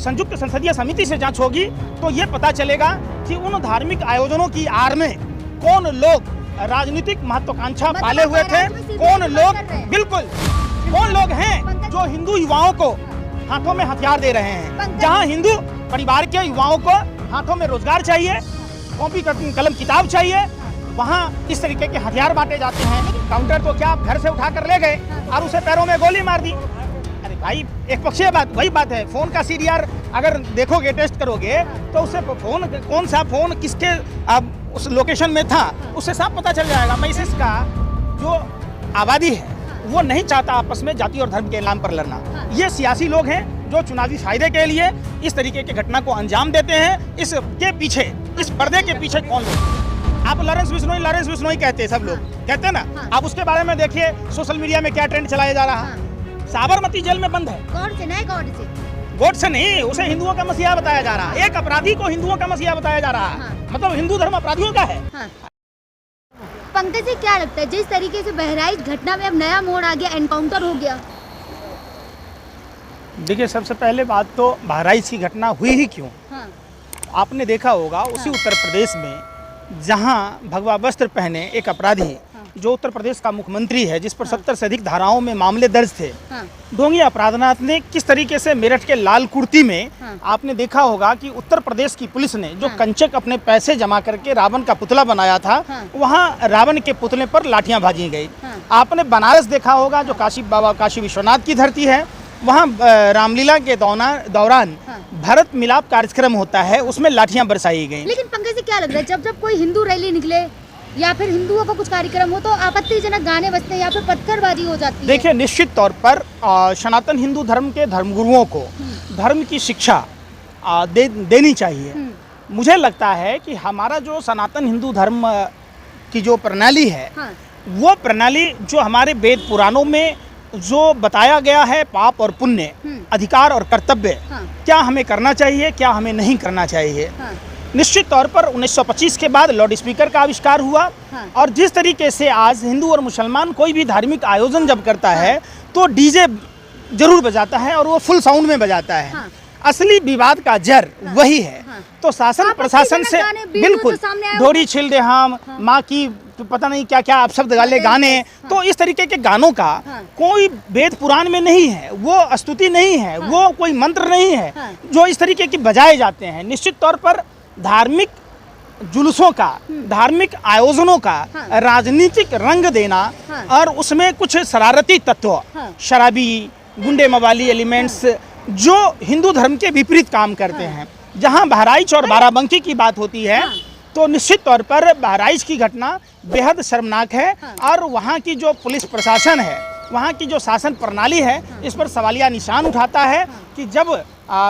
संयुक्त संसदीय समिति से जांच होगी तो ये पता चलेगा कि उन धार्मिक आयोजनों की आड़ में कौन लोग राजनीतिक महत्वाकांक्षा पाले हुए थे, कौन लोग, बिल्कुल कौन लोग हैं जो हिंदू युवाओं को हाथों में हथियार दे रहे हैं। जहां हिंदू परिवार के युवाओं को हाथों में रोजगार चाहिए, कॉपी कलम किताब चाहिए, वहाँ इस तरीके के हथियार बांटे जाते हैं। काउंटर तो क्या घर से उठा कर ले गए और उसे पैरों में गोली मार दी। अरे भाई, एक पक्षीय बात, वही बात है। फोन का सीडीआर अगर देखोगे, टेस्ट करोगे तो उससे फोन, कौन सा फोन किसके उस लोकेशन में था उससे साफ पता चल जाएगा। मैसेज का जो आबादी है वो नहीं चाहता आपस में जाति और धर्म के नाम पर लड़ना। ये सियासी लोग हैं जो चुनावी फायदे के लिए इस तरीके की घटना को अंजाम देते हैं। इसके पीछे, इस पर्दे के पीछे कौन लोग? आप लॉरेंस बिश्नोई कहते हैं, सब लोग कहते हैं ना। आप उसके बारे में देखिए सोशल मीडिया में क्या ट्रेंड चलाया जा रहा है। साबरमती जेल में बंद है। गॉड से नहीं, उसे हिंदुओं का मसीहा बताया जा रहा है। एक अपराधी को हिंदुओं का मसीहा बताया जा रहा है। मतलब हिंदू धर्म अपराधियों का है। पंकज जी, क्या लगता है जिस तरीके से बहराइच घटना में अब नया मोड़ आ गया, एनकाउंटर हो गया? देखिए, सबसे पहले बात तो बहराइच की घटना हुई ही क्यों? आपने देखा होगा उसी उत्तर प्रदेश में जहां भगवा वस्त्र पहने एक अपराधी, जो उत्तर प्रदेश का मुख्यमंत्री है, जिस पर 70 से अधिक धाराओं में मामले दर्ज थे, ढोंगी अपराधनाथ ने किस तरीके से मेरठ के लाल कुर्ती में, आपने देखा होगा कि उत्तर प्रदेश की पुलिस ने जो कंचक अपने पैसे जमा करके रावण का पुतला बनाया था, वहां रावण के पुतले पर लाठियां भाजी गई। आपने बनारस देखा होगा, जो काशी बाबा काशी विश्वनाथ की धरती है, वहाँ रामलीला के दौरान भारत मिलाप कार्यक्रम होता है, उसमें लाठियां बरसाई गई। लेकिन पंकज जी, क्या लग रहा है जब कोई हिंदू रैली निकले या फिर हिंदुओं का कुछ कार्यक्रम हो तो आपत्तिजनक गाने बजते हैं या फिर पत्थरबाजी हो जाती है? देखिए, निश्चित तौर पर सनातन हिंदू धर्म के धर्मगुरुओं को धर्म की शिक्षा देनी चाहिए। मुझे लगता है कि हमारा जो सनातन हिंदू धर्म की जो प्रणाली है, वो प्रणाली जो हमारे वेद पुराणों में जो बताया गया है, पाप और पुण्य, अधिकार और कर्तव्य, क्या हमें करना चाहिए, क्या हमें नहीं करना चाहिए। निश्चित तौर पर 1925 के बाद लाउड स्पीकर का आविष्कार हुआ, और जिस तरीके से आज हिंदू और मुसलमान कोई भी धार्मिक आयोजन जब करता है तो डीजे जरूर बजाता है और वो फुल साउंड में बजाता है। असली विवाद का जड़ वही है। तो शासन प्रशासन से बिल्कुल डोरी छिल दे हम, माँ की पता नहीं क्या क्या अपशब्द गाले गाने, तो इस तरीके के गानों का कोई वेद पुराण में नहीं है, वो स्तुति नहीं है, वो कोई मंत्र नहीं है जो इस तरीके की बजाए जाते हैं। निश्चित तौर पर धार्मिक जुलूसों का, धार्मिक आयोजनों का राजनीतिक रंग देना और उसमें कुछ शरारती तत्व, शराबी, गुंडे मवाली एलिमेंट्स जो हिंदू धर्म के विपरीत काम करते हैं, जहां बहराइच और बाराबंकी की बात होती है तो निश्चित तौर पर बहराइच की घटना बेहद शर्मनाक है। और वहां की जो पुलिस प्रशासन है, वहां की जो शासन प्रणाली है, इस पर सवालिया निशान उठाता है कि जब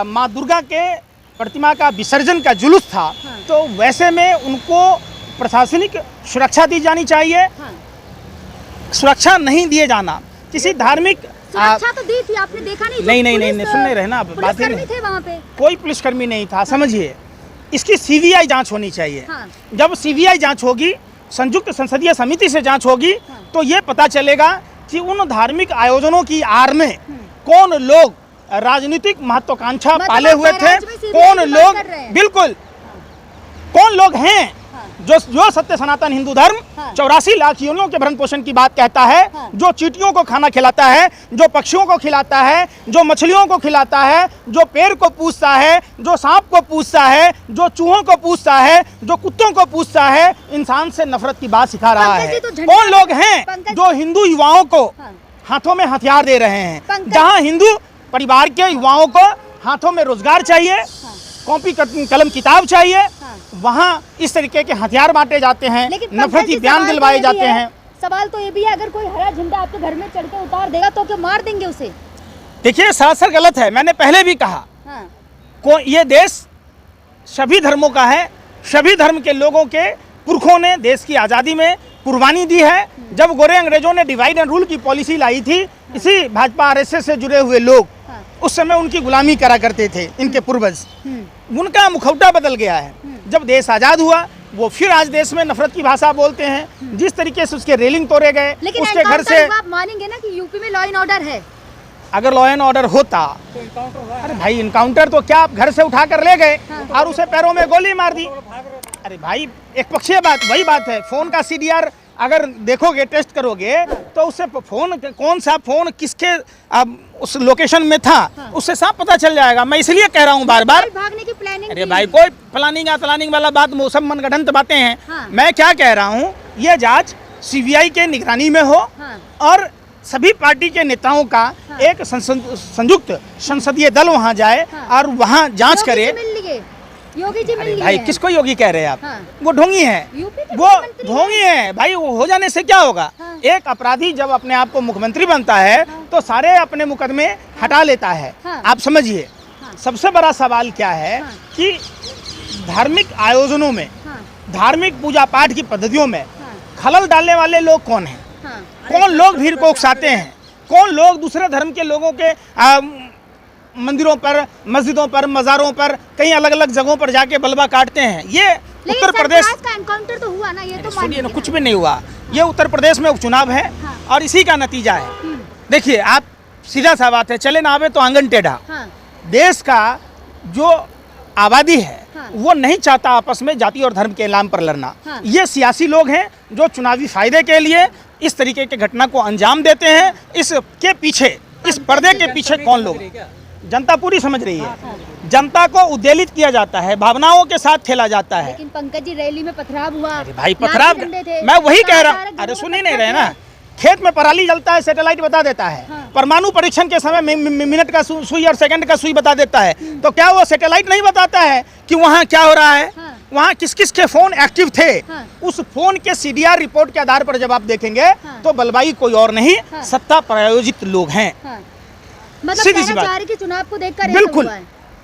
माँ दुर्गा के प्रतिमा का विसर्जन का जुलूस था तो वैसे में उनको प्रशासनिक सुरक्षा दी जानी चाहिए। सुरक्षा नहीं दिए जाना, किसी धार्मिक सुरक्षा तो दी थी, आपने देखा नहीं? नहीं, सुनने रहे ना, बात ही नहीं थे वहाँ पे, कोई पुलिसकर्मी नहीं था। समझिए, इसकी सीबीआई जांच होनी चाहिए। जब सीबीआई जांच होगी, संयुक्त संसदीय समिति से जांच होगी तो ये पता चलेगा कि उन धार्मिक आयोजनों की आड़ में कौन लोग राजनीतिक महत्वाकांक्षा पाले हुए थे, कौन लोग, बिल्कुल कौन लोग हैं जो सत्य सनातन हिंदू धर्म 84 लाख योनियों के भरण पोषण की बात कहता है, जो चींटियों को खाना खिलाता है, जो पक्षियों को खिलाता है, जो मछलियों को खिलाता है, जो पेड़ को पूछता है, जो सांप को पूछता है, जो चूहों को पूछता है, जो कुत्तों को पूछता है, इंसान से नफरत की बात सिखा रहा है। कौन लोग हैं जो हिंदू युवाओं को हाथों में हथियार दे रहे हैं? जहाँ हिंदू परिवार के युवाओं को हाथों में रोजगार चाहिए, कॉपी कलम किताब चाहिए, वहाँ इस तरीके के हथियार बांटे जाते हैं, नफरती बयान दिलवाए जाते हैं। सवाल तो ये भी है, अगर कोई हरा झंडा आपके घर में चढ़ के उतार देगा तो क्या मार देंगे उसे? देखिए, सरासर गलत है। मैंने पहले भी कहा, ये देश सभी धर्मों का है, सभी धर्म के लोगों के पुरखों ने देश की आज़ादी में कुर्बानी दी है। जब गोरे अंग्रेजों ने डिवाइड एंड रूल की पॉलिसी लाई थी, इसी भाजपा आरएसएस से जुड़े हुए लोग उस समय उनकी गुलामी करा करते थे, इनके पूर्वज। उनका मुखौटा बदल गया है। जब देश आज़ाद हुआ, वो फिर आज देश में नफरत की भाषा बोलते हैं। जिस तरीके से उसके रेलिंग तोड़े गए, उसके घर से। आप मानेंगे ना कि यूपी में लॉ एंड ऑर्डर है? अगर लॉ एंड ऑर्डर होता, अरे भाई इनकाउंटर तो क्या, आप घर से उठा कर ले गए और उसे पैरों में गोली मार दी। अरे भाई एक पक्षीय बात, वही बात है। फोन का सीडीआर अगर देखोगे, टेस्ट करोगे तो उससे फोन, कौन सा फोन किसके उस लोकेशन में था उससे साफ पता चल जाएगा। मैं इसलिए कह रहा हूँ बार बार, भागने की प्लानिंग। अरे भाई कोई प्लानिंग वाला बात, सब मनगढ़ंत बातें हैं। मैं क्या कह रहा हूँ, ये जांच सीबीआई के निगरानी में हो और सभी पार्टी के नेताओं का एक संयुक्त संसदीय दल वहां जाए और वहां जांच करे। योगी जी मिल लिए भाई किसको योगी कह रहे हैं आप? वो ढोंगी है, वो ढोंगी है भाई। वो हो जाने से क्या होगा? एक अपराधी जब अपने आप को मुख्यमंत्री बनता है तो सारे अपने मुकदमे हटा लेता है। आप समझिए, सबसे बड़ा सवाल क्या है कि धार्मिक आयोजनों में, धार्मिक पूजा पाठ की पद्धतियों में खलल डालने वाले लोग कौन हैं? कौन लोग भीड़ को उकसाते हैं? कौन लोग दूसरे धर्म के लोगों के मंदिरों पर, मस्जिदों पर, मज़ारों पर, कहीं अलग अलग जगहों पर जाके बलवा काटते हैं? ये उत्तर प्रदेश का एनकाउंटर तो हुआ ना, ये तो सुनिए ना, कुछ भी नहीं हुआ। ये उत्तर प्रदेश में उपचुनाव है और इसी का नतीजा है। देखिए आप, सीधा सा बात है, चले ना आवे तो आंगन टेढ़ा। देश का जो आबादी है वो नहीं चाहता आपस में जाति और धर्म के नाम पर लड़ना। ये सियासी लोग हैं जो चुनावी फायदे के लिए इस तरीके के घटना को अंजाम देते हैं। इसके पीछे, इस पर्दे के पीछे कौन लोग? जनता पूरी समझ रही है। जनता को उद्वेलित किया जाता है, भावनाओं के साथ खेला जाता है। लेकिन पंकज जी, रैली में पथराव हुआ। अरे भाई पथराव, मैं वही कह रहा हूँ। अरे सुन ही नहीं रहे ना, खेत में पराली जलता है, सैटेलाइट बता देता है। परमाणु परीक्षण के समय मिनट का सुई और सेकंड का सुई बता देता है। तो क्या वो सैटेलाइट नहीं बताता है कि वहाँ क्या हो रहा है? वहाँ किस किस के फोन एक्टिव थे? उस फोन के सीडीआर रिपोर्ट के आधार पर जब आप देखेंगे तो बलवाई कोई और नहीं, सत्ता प्रायोजित लोग हैं। सीधी सी बात कि चुनाव को देखकर बिल्कुल।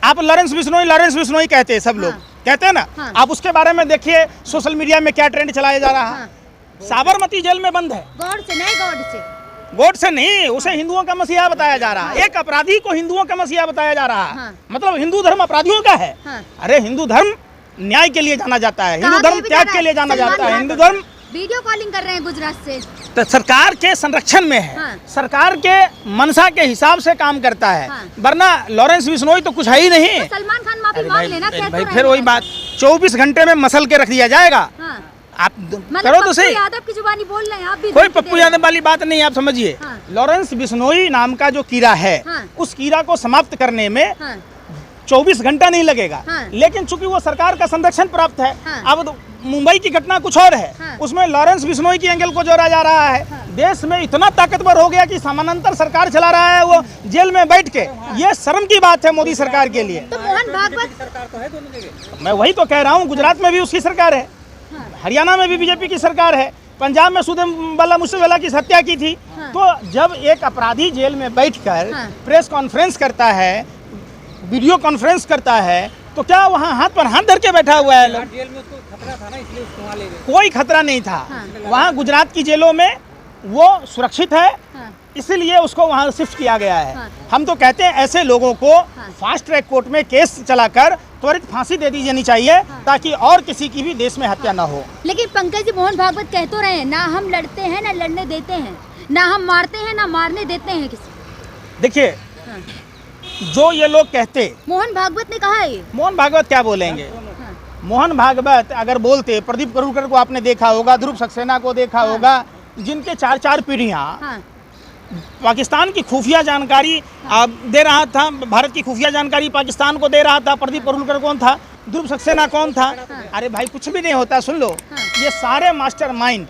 आप लॉरेंस बिश्नोई कहते हैं, सब लोग कहते हैं ना। आप उसके बारे में देखिए सोशल मीडिया में क्या ट्रेंड चलाया जा रहा है। साबरमती जेल में बंद है। गॉड से नहीं, उसे हिंदुओं का मसीहा बताया जा रहा है। एक अपराधी को हिंदुओं का मसीहा बताया जा रहा है। मतलब हिंदू धर्म अपराधियों का है। अरे हिंदू धर्म न्याय के लिए जाना जाता है, हिंदू धर्म त्याग के लिए जाना जाता है। हिंदू धर्म वीडियो कॉलिंग कर रहे हैं गुजरात से, तो सरकार के संरक्षण में है। सरकार के मनसा के हिसाब से काम करता है। वरना लॉरेंस बिश्नोई तो कुछ है ही नहीं। तो सलमान खान माफी मांग लेना। भाई फिर वही बात, 24 घंटे में मसल के रख दिया जाएगा। आप करो तो सही। यादव की जुबानी बोल रहे हैं आप भी। कोई पप्पू यादव वाली बात नहीं, आप समझिए। लॉरेंस बिश्नोई नाम का जो कीड़ा है, उस कीड़ा को समाप्त करने में 24 घंटा नहीं लगेगा। लेकिन चूंकि वो सरकार का संरक्षण प्राप्त है। अब मुंबई की घटना कुछ और है, उसमें लॉरेंस बिश्नोई की एंगल को जोड़ा जा रहा है। देश में इतना ताकतवर हो गया कि समानांतर सरकार चला रहा है वो जेल में बैठ के। ये शर्म की बात है मोदी सरकार के लिए। तो मोहन भागवत सरकार तो है दोनों जगह। मैं वही तो कह रहा हूँ, गुजरात में भी उसकी सरकार है, हरियाणा में भी बीजेपी की सरकार है, पंजाब में सुदेवाला मूसेवाला की हत्या की थी। तो जब एक अपराधी जेल में बैठकर प्रेस कॉन्फ्रेंस करता है, वीडियो कॉन्फ्रेंस करता है, तो क्या वहाँ हाथ पर हाथ धर के बैठा हुआ है? लोग जेल में उसको खतरा था ना, इसलिए उसको वहाँ ले गए। कोई खतरा नहीं था। वहाँ गुजरात की जेलों में वो सुरक्षित है, इसीलिए उसको वहाँ शिफ्ट किया गया है। हम तो कहते हैं ऐसे लोगों को फास्ट ट्रैक कोर्ट में केस चलाकर त्वरित फांसी दे दी जानी चाहिए, ताकि और किसी की भी देश में हत्या न हो। लेकिन पंकज जी, मोहन भागवत कह तो रहे हैं, ना हम लड़ते हैं ना लड़ने देते हैं, ना हम मारते हैं ना मारने देते हैं किसी। देखिए जो ये लोग कहते, मोहन भागवत ने कहा है ये। मोहन भागवत क्या बोलेंगे? मोहन भागवत अगर बोलते, प्रदीप करूरकर को आपने देखा होगा, ध्रुव सक्सेना को देखा होगा, जिनके 4-4 पीढ़ियाँ पाकिस्तान की खुफिया जानकारी दे रहा था, भारत की खुफिया जानकारी पाकिस्तान को दे रहा था। प्रदीप करूरकर कौन था? ध्रुव सक्सेना कौन था? अरे भाई कुछ भी नहीं होता, सुन लो। ये सारे मास्टरमाइंड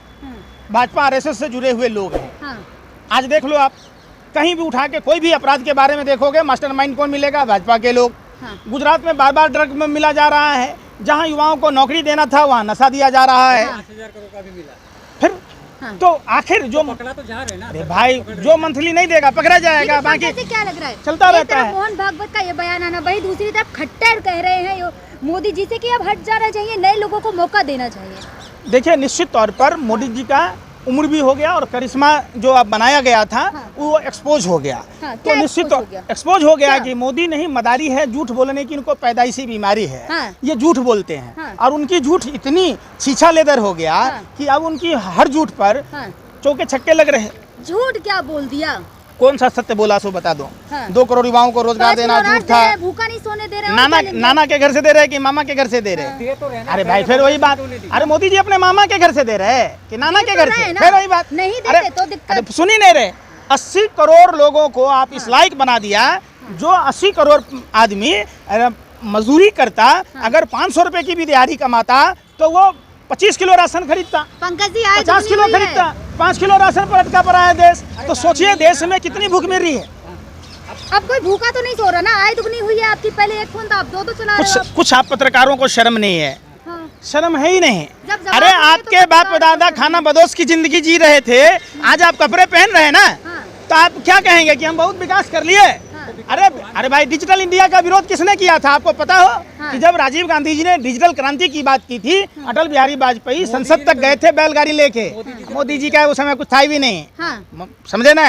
भाजपा आरएसएस से जुड़े हुए लोग हैं। आज देख लो आप, कहीं भी उठा के कोई भी अपराध के बारे में देखोगे, मास्टरमाइंड कौन मिलेगा? भाजपा के लोग। गुजरात में बार बार ड्रग में मिला जा रहा है, जहां युवाओं को नौकरी देना था वहां नशा दिया जा रहा है। 5,000 करोड़ का भी मिला। फिर तो आखिर जो पकड़ा तो जा रहे हैं ना। अरे भाई जो मंथली नहीं देगा पकड़ा जाएगा, बाकी क्या लग रहा है चलता रहता है। मोहन भागवत का ये बयान आना, वही दूसरी तरफ खट्टर कह रहे हैं मोदी जी से कि अब हट जाना चाहिए, नए लोगों को मौका देना चाहिए। देखिए निश्चित तौर पर मोदी जी का उम्र भी हो गया और करिश्मा जो अब बनाया गया था वो एक्सपोज हो गया। तो निश्चित एक्सपोज हो गया कि मोदी नहीं, मदारी है, झूठ बोलने की इनको पैदाइशी बीमारी है। ये झूठ बोलते हैं और उनकी झूठ इतनी छीछा लेदर हो गया कि अब उनकी हर झूठ पर चौके छक्के लग रहे हैं। झूठ क्या बोल दिया? कौन सा सत्य बोला सो बता दो। हाँ। 2 करोड़ युवाओं को रोजगार 5 देना करोड़ झूठ दे था। रहे हैं, भूखा नहीं सोने दे रहे हैं, नाना और क्या लेंगे? नाना के घर से दे रहे हैं कि मामा के घर से दे रहे हैं? दे तो रहे ना, अरे भाई पहले फिर वही बात, तो नहीं दी। अरे मोदी जी अपने मामा के घर से दे रहे हैं कि नाना दे के तो घर रहे से? हैं ना। फिर वही बात। नहीं देते अरे तो दिक्कत। अरे सुन ही नहीं रहे। 80 करोड़ लोगों को आप इस लायक बना दिया, जो 80 करोड़ आदमी मजदूरी करता, अगर 500 रुपए की भी दिहाड़ी कमाता तो वो 25 किलो राशन खरीदता, पंकज जी आए 50 किलो खरीदता, 5 किलो राशन पर अटका पड़ा है देश। तो सोचिए देश में कितनी भूख मिल रही है। अब कोई भूखा तो नहीं सो रहा ना, आय दुगनी हुई है आपकी, पहले एक फोन था, आप दो चला रहे हो। कुछ आप पत्रकारों को शर्म नहीं है, हाँ। शर्म है ही नहीं। जब जवाब अरे नहीं है आपके तो बाप पत्रकार दादा खाना बदोश की जिंदगी जी रहे थे, आज आप कपड़े पहन रहे हैं ना, हाँ। तो आप क्या कहेंगे कि हम बहुत विकास कर लिए? अरे भाई, डिजिटल इंडिया का विरोध किसने किया था आपको पता हो? हाँ। कि जब राजीव गांधी जी ने डिजिटल क्रांति की बात की थी, अटल बिहारी वाजपेयी संसद तक गए थे बैलगाड़ी लेके। मोदी जी का उस समय कुछ था भी नहीं, हाँ। समझे ना?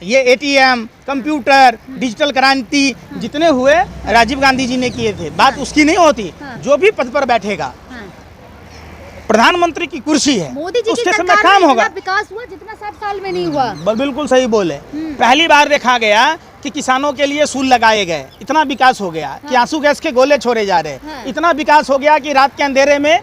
ये ATM, कंप्यूटर, डिजिटल क्रांति जितने हुए राजीव गांधी जी ने किए थे। बात उसकी नहीं होती, हाँ। जो भी पद पर बैठेगा, हाँ। प्रधानमंत्री की कुर्सी है, मोदी जी की उसके समय सरकार काम में होगा। इतना विकास हुआ जितना 60 साल में नहीं हुआ। बिल्कुल सही बोले। पहली बार देखा गया कि किसानों के लिए सूल लगाए गए, इतना विकास हो गया कि आंसू गैस के गोले छोड़े जा रहे। हाँ। इतना विकास हो गया कि रात के अंधेरे में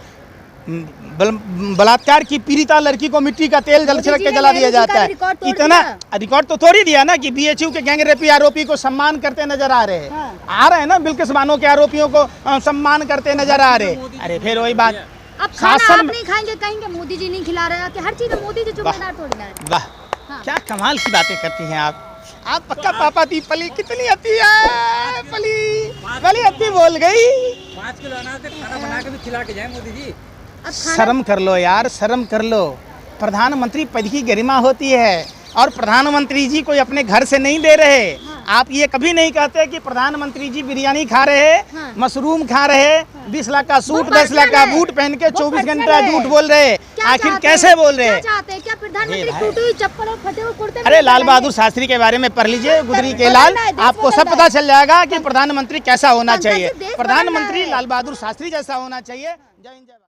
बलात्कार की पीड़िता लड़की को मिट्टी का तेल जल छिड़क के जला दिया जाता है। इतना रिकॉर्ड तो तोड़ ही दिया ना कि BHU के गैंगरेपी आरोपी को सम्मान करते नजर आ रहे हैं। हाँ। आ रहे हैं ना, बिल्किस बानो के आरोपियों को सम्मान करते नजर आ रहे। अरे फिर वही बात, अब खाना शासन आप में- नहीं खाएंगे, कहेंगे मोदी जी नहीं खिला रहे हैं, कि हर चीज में मोदी जी जिम्मेदार थोड़ी ना है। वाह, हाँ। क्या कमाल की बातें करती हैं आप पक्का पापा थी पली, कितनी अति है पली, पली अति बोल गई। 5 किलो अनाज से खाना बना के भी खिला के जाए मोदी जी। अब खाना शर्म कर लो यार, शर्म कर लो। प्रधानमंत्री पद की गरिमा होती है, और प्रधानमंत्री जी कोई अपने घर से नहीं दे रहे। हाँ। आप ये कभी नहीं कहते कि प्रधानमंत्री जी बिरयानी खा रहे, हाँ। मशरूम खा रहे, 20 लाख का सूट, 10 लाख का बूट पहन के 24 घंटा झूठ बोल रहे। क्या आखिर चाहते कैसे हैं? बोल रहे? क्या चाहते हैं? क्या प्रधानमंत्री भाई। टूटी हुई चप्पल और फटे हुए कुर्ते में अरे लाल रहेंगे? बहादुर शास्त्री के बारे में पढ़ लीजिए, गुजरी के बदलना लाल, है, देश आपको सब बदलना पता है। चल जाएगा कि प्रधानमंत्री कैसा होना पंकज जी, चाहिए। देश बदलना प्रधानमंत्री है। लाल बहादुर शास्त्री जैसा होना चाहिए। जय हिंद, जय भारत।